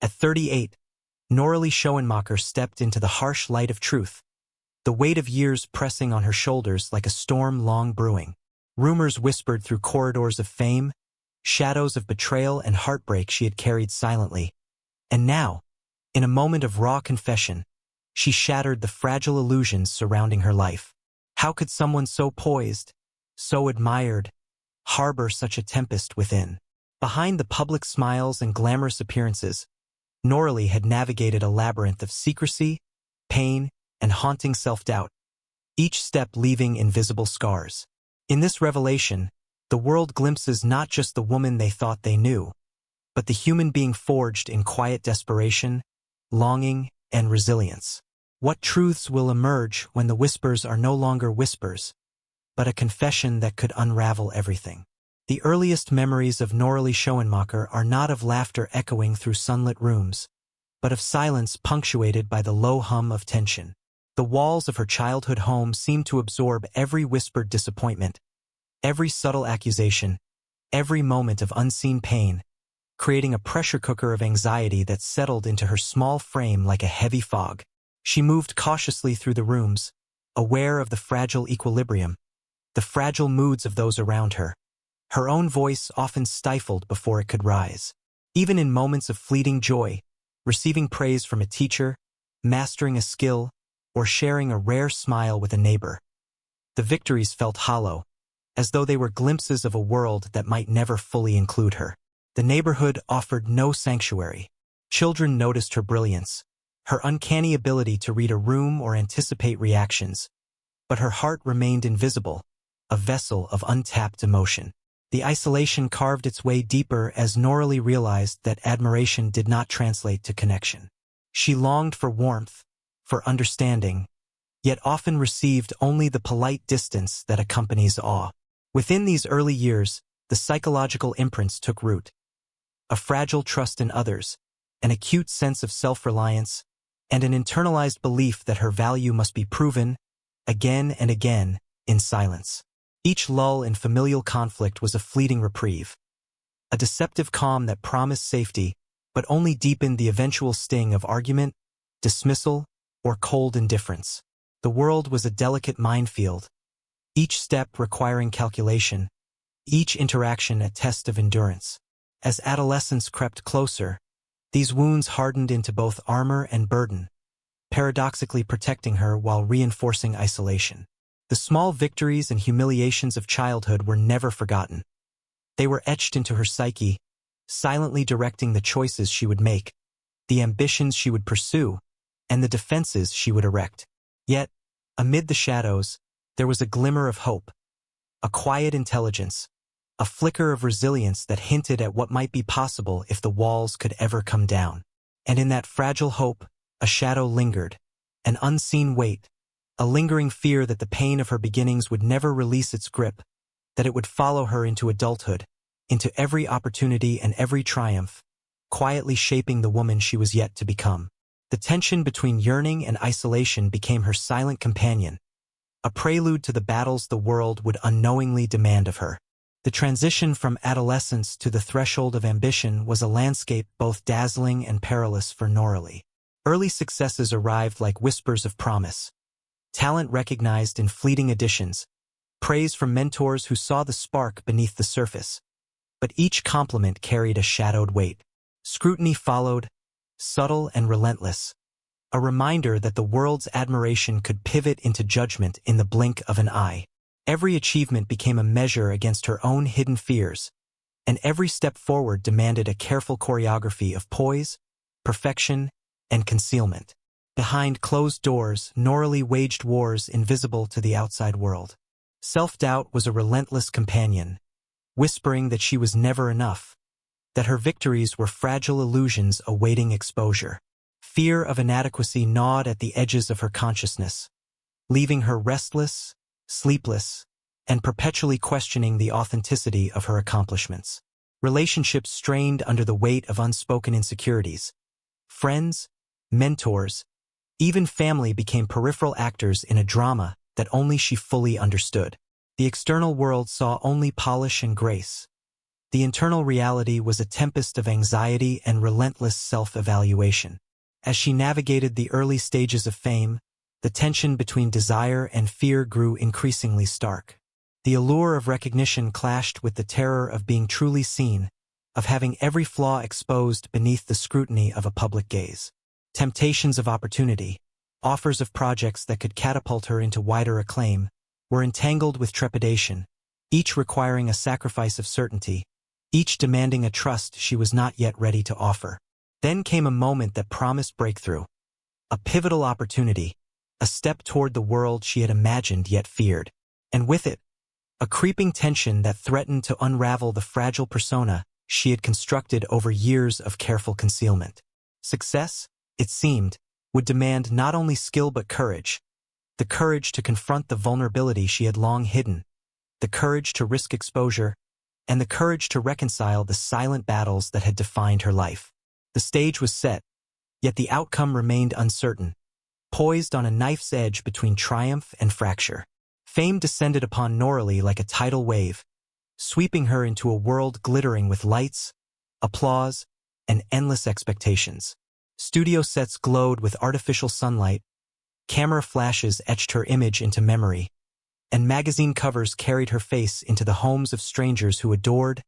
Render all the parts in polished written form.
At 38, Noraly Schoenmaker stepped into the harsh light of truth, the weight of years pressing on her shoulders like a storm long brewing. Rumors whispered through corridors of fame, shadows of betrayal and heartbreak she had carried silently. And now, in a moment of raw confession, she shattered the fragile illusions surrounding her life. How could someone so poised, so admired, harbor such a tempest within? Behind the public smiles and glamorous appearances, Noraly had navigated a labyrinth of secrecy, pain, and haunting self-doubt, each step leaving invisible scars. In this revelation, the world glimpses not just the woman they thought they knew, but the human being forged in quiet desperation, longing, and resilience. What truths will emerge when the whispers are no longer whispers, but a confession that could unravel everything? The earliest memories of Noraly Schoenmaker are not of laughter echoing through sunlit rooms, but of silence punctuated by the low hum of tension. The walls of her childhood home seemed to absorb every whispered disappointment, every subtle accusation, every moment of unseen pain, creating a pressure cooker of anxiety that settled into her small frame like a heavy fog. She moved cautiously through the rooms, aware of the fragile equilibrium, the fragile moods of those around her, her own voice often stifled before it could rise. Even in moments of fleeting joy, receiving praise from a teacher, mastering a skill, or sharing a rare smile with a neighbor, the victories felt hollow, as though they were glimpses of a world that might never fully include her. The neighborhood offered no sanctuary. Children noticed her brilliance, her uncanny ability to read a room or anticipate reactions, but her heart remained invisible, a vessel of untapped emotion. The isolation carved its way deeper as Noraly realized that admiration did not translate to connection. She longed for warmth, for understanding, yet often received only the polite distance that accompanies awe. Within these early years, the psychological imprints took root. A fragile trust in others, an acute sense of self-reliance, and an internalized belief that her value must be proven, again and again, in silence. Each lull in familial conflict was a fleeting reprieve, a deceptive calm that promised safety, but only deepened the eventual sting of argument, dismissal, or cold indifference. The world was a delicate minefield, each step requiring calculation, each interaction a test of endurance. As adolescence crept closer, these wounds hardened into both armor and burden, paradoxically protecting her while reinforcing isolation. The small victories and humiliations of childhood were never forgotten. They were etched into her psyche, silently directing the choices she would make, the ambitions she would pursue, and the defenses she would erect. Yet, amid the shadows, there was a glimmer of hope, a quiet intelligence, a flicker of resilience that hinted at what might be possible if the walls could ever come down. And in that fragile hope, a shadow lingered, an unseen weight, a lingering fear that the pain of her beginnings would never release its grip, that it would follow her into adulthood, into every opportunity and every triumph, quietly shaping the woman she was yet to become. The tension between yearning and isolation became her silent companion, a prelude to the battles the world would unknowingly demand of her. The transition from adolescence to the threshold of ambition was a landscape both dazzling and perilous for Noraly. Early successes arrived like whispers of promise, talent recognized in fleeting additions, praise from mentors who saw the spark beneath the surface. But each compliment carried a shadowed weight. Scrutiny followed, subtle and relentless, a reminder that the world's admiration could pivot into judgment in the blink of an eye. Every achievement became a measure against her own hidden fears, and every step forward demanded a careful choreography of poise, perfection, and concealment. Behind closed doors, Noraly waged wars invisible to the outside world. Self-doubt was a relentless companion, whispering that she was never enough, that her victories were fragile illusions awaiting exposure. Fear of inadequacy gnawed at the edges of her consciousness, leaving her restless, sleepless, and perpetually questioning the authenticity of her accomplishments. Relationships strained under the weight of unspoken insecurities. Friends, mentors, even family became peripheral actors in a drama that only she fully understood. The external world saw only polish and grace, The internal reality was a tempest of anxiety and relentless self-evaluation. As she navigated the early stages of fame, the tension between desire and fear grew increasingly stark. The allure of recognition clashed with the terror of being truly seen, of having every flaw exposed beneath the scrutiny of a public gaze. Temptations of opportunity, offers of projects that could catapult her into wider acclaim, were entangled with trepidation, each requiring a sacrifice of certainty, each demanding a trust she was not yet ready to offer. Then came a moment that promised breakthrough, a pivotal opportunity, a step toward the world she had imagined yet feared. And with it, a creeping tension that threatened to unravel the fragile persona she had constructed over years of careful concealment. Success, it seemed, would demand not only skill but courage, the courage to confront the vulnerability she had long hidden, the courage to risk exposure, and the courage to reconcile the silent battles that had defined her life. The stage was set, yet the outcome remained uncertain, poised on a knife's edge between triumph and fracture. Fame descended upon Noraly like a tidal wave, sweeping her into a world glittering with lights, applause, and endless expectations. Studio sets glowed with artificial sunlight, camera flashes etched her image into memory, and magazine covers carried her face into the homes of strangers who adored,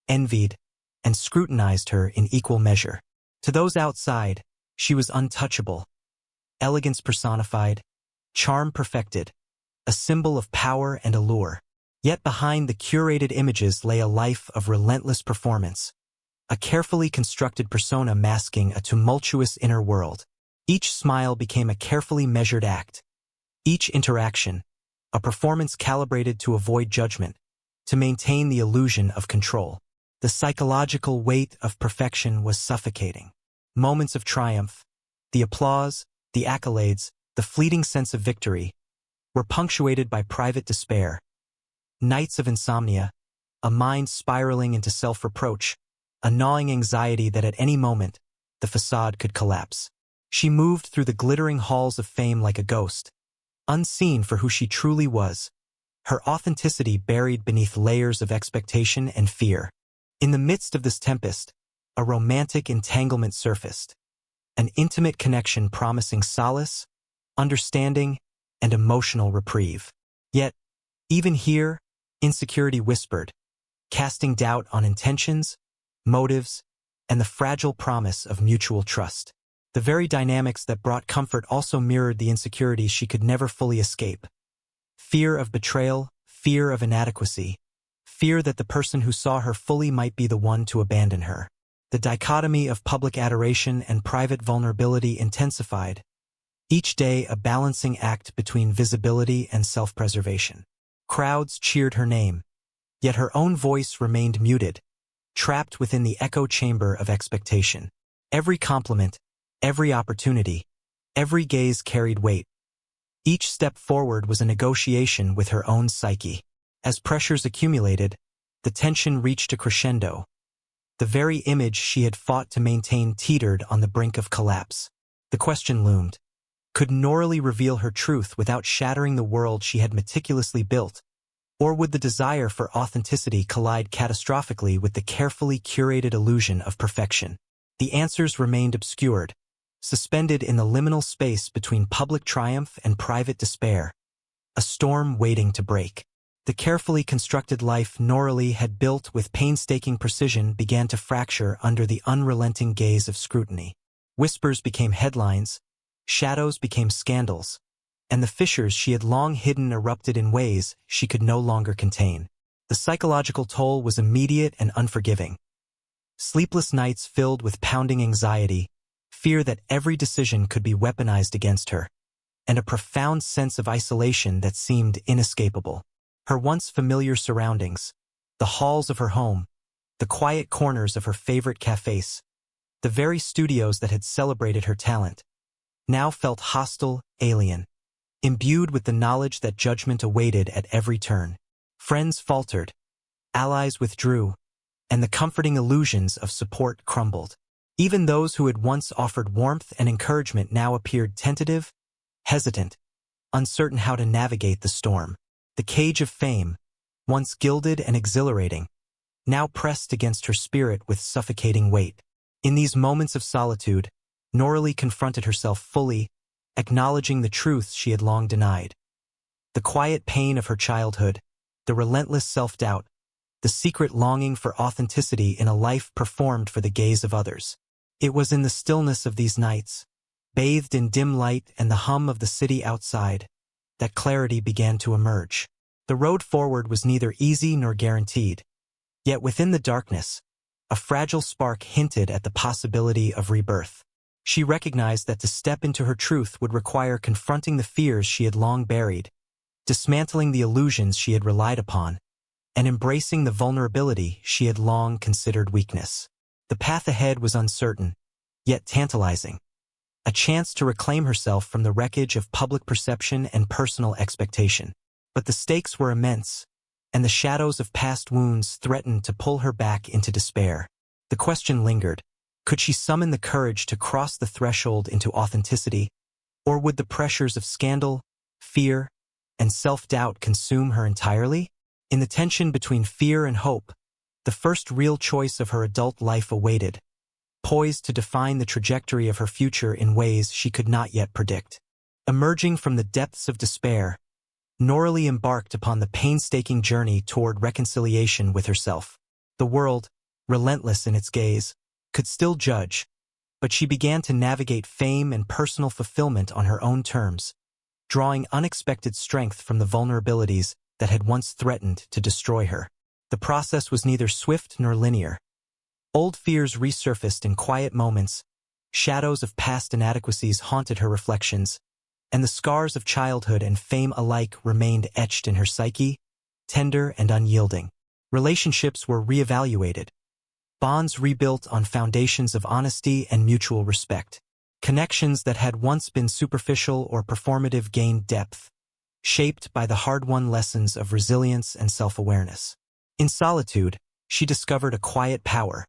envied, and scrutinized her in equal measure. To those outside, she was untouchable, elegance personified, charm perfected, a symbol of power and allure. Yet behind the curated images lay a life of relentless performance, a carefully constructed persona masking a tumultuous inner world. Each smile became a carefully measured act, each interaction, a performance calibrated to avoid judgment, to maintain the illusion of control. The psychological weight of perfection was suffocating. Moments of triumph, the applause, the accolades, the fleeting sense of victory, were punctuated by private despair, nights of insomnia, a mind spiraling into self-reproach, a gnawing anxiety that at any moment, the facade could collapse. She moved through the glittering halls of fame like a ghost, unseen for who she truly was, her authenticity buried beneath layers of expectation and fear. In the midst of this tempest, a romantic entanglement surfaced, an intimate connection promising solace, understanding, and emotional reprieve. Yet, even here, insecurity whispered, casting doubt on intentions, motives, and the fragile promise of mutual trust. The very dynamics that brought comfort also mirrored the insecurities she could never fully escape. Fear of betrayal, fear of inadequacy, fear that the person who saw her fully might be the one to abandon her. The dichotomy of public adoration and private vulnerability intensified, each day a balancing act between visibility and self-preservation. Crowds cheered her name, yet her own voice remained muted, trapped within the echo chamber of expectation. Every compliment, every opportunity, every gaze carried weight. Each step forward was a negotiation with her own psyche. As pressures accumulated, the tension reached a crescendo. The very image she had fought to maintain teetered on the brink of collapse. The question loomed: could Noraly reveal her truth without shattering the world she had meticulously built? Or would the desire for authenticity collide catastrophically with the carefully curated illusion of perfection? The answers remained obscured, suspended in the liminal space between public triumph and private despair, a storm waiting to break. The carefully constructed life Noraly had built with painstaking precision began to fracture under the unrelenting gaze of scrutiny. Whispers became headlines, shadows became scandals, and the fissures she had long hidden erupted in ways she could no longer contain. The psychological toll was immediate and unforgiving. Sleepless nights filled with pounding anxiety, fear that every decision could be weaponized against her, and a profound sense of isolation that seemed inescapable. Her once familiar surroundings, the halls of her home, the quiet corners of her favorite cafes, the very studios that had celebrated her talent, now felt hostile, alien, imbued with the knowledge that judgment awaited at every turn. Friends faltered, allies withdrew, and the comforting illusions of support crumbled. Even those who had once offered warmth and encouragement now appeared tentative, hesitant, uncertain how to navigate the storm. The cage of fame, once gilded and exhilarating, now pressed against her spirit with suffocating weight. In these moments of solitude, Noraly confronted herself fully, acknowledging the truth she had long denied. The quiet pain of her childhood, the relentless self-doubt, the secret longing for authenticity in a life performed for the gaze of others. It was in the stillness of these nights, bathed in dim light and the hum of the city outside, that clarity began to emerge. The road forward was neither easy nor guaranteed, yet within the darkness, a fragile spark hinted at the possibility of rebirth. She recognized that to step into her truth would require confronting the fears she had long buried, dismantling the illusions she had relied upon, and embracing the vulnerability she had long considered weakness. The path ahead was uncertain, yet tantalizing. A chance to reclaim herself from the wreckage of public perception and personal expectation. But the stakes were immense, and the shadows of past wounds threatened to pull her back into despair. The question lingered: could she summon the courage to cross the threshold into authenticity, or would the pressures of scandal, fear, and self-doubt consume her entirely? In the tension between fear and hope, the first real choice of her adult life awaited, poised to define the trajectory of her future in ways she could not yet predict. Emerging from the depths of despair, Noraly embarked upon the painstaking journey toward reconciliation with herself. The world, relentless in its gaze, could still judge, but she began to navigate fame and personal fulfillment on her own terms, drawing unexpected strength from the vulnerabilities that had once threatened to destroy her. The process was neither swift nor linear. Old fears resurfaced in quiet moments, shadows of past inadequacies haunted her reflections, and the scars of childhood and fame alike remained etched in her psyche, tender and unyielding. Relationships were reevaluated, bonds rebuilt on foundations of honesty and mutual respect. Connections that had once been superficial or performative gained depth, shaped by the hard-won lessons of resilience and self-awareness. In solitude, she discovered a quiet power,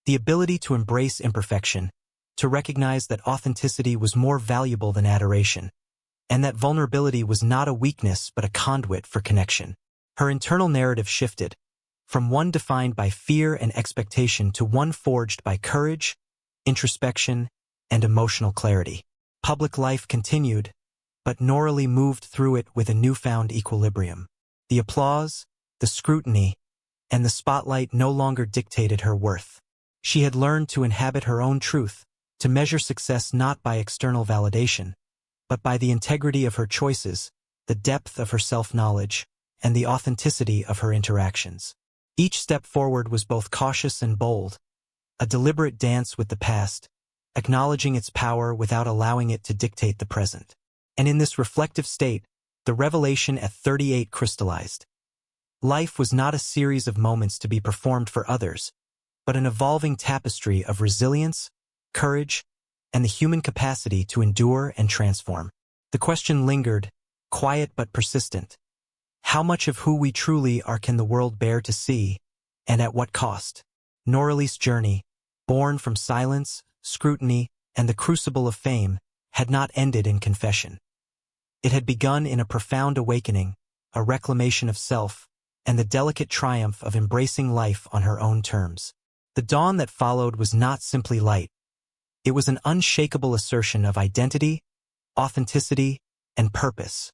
the ability to embrace imperfection, to recognize that authenticity was more valuable than adoration, and that vulnerability was not a weakness but a conduit for connection. Her internal narrative shifted, from one defined by fear and expectation to one forged by courage, introspection, and emotional clarity. Public life continued, but Noraly moved through it with a newfound equilibrium. The applause, the scrutiny, and the spotlight no longer dictated her worth. She had learned to inhabit her own truth, to measure success not by external validation, but by the integrity of her choices, the depth of her self-knowledge, and the authenticity of her interactions. Each step forward was both cautious and bold, a deliberate dance with the past, acknowledging its power without allowing it to dictate the present. And in this reflective state, the revelation at 38 crystallized. Life was not a series of moments to be performed for others, but an evolving tapestry of resilience, courage, and the human capacity to endure and transform. The question lingered, quiet but persistent. How much of who we truly are can the world bear to see, and at what cost? Noraly's journey, born from silence, scrutiny, and the crucible of fame, had not ended in confession. It had begun in a profound awakening, a reclamation of self, and the delicate triumph of embracing life on her own terms. The dawn that followed was not simply light. It was an unshakable assertion of identity, authenticity, and purpose.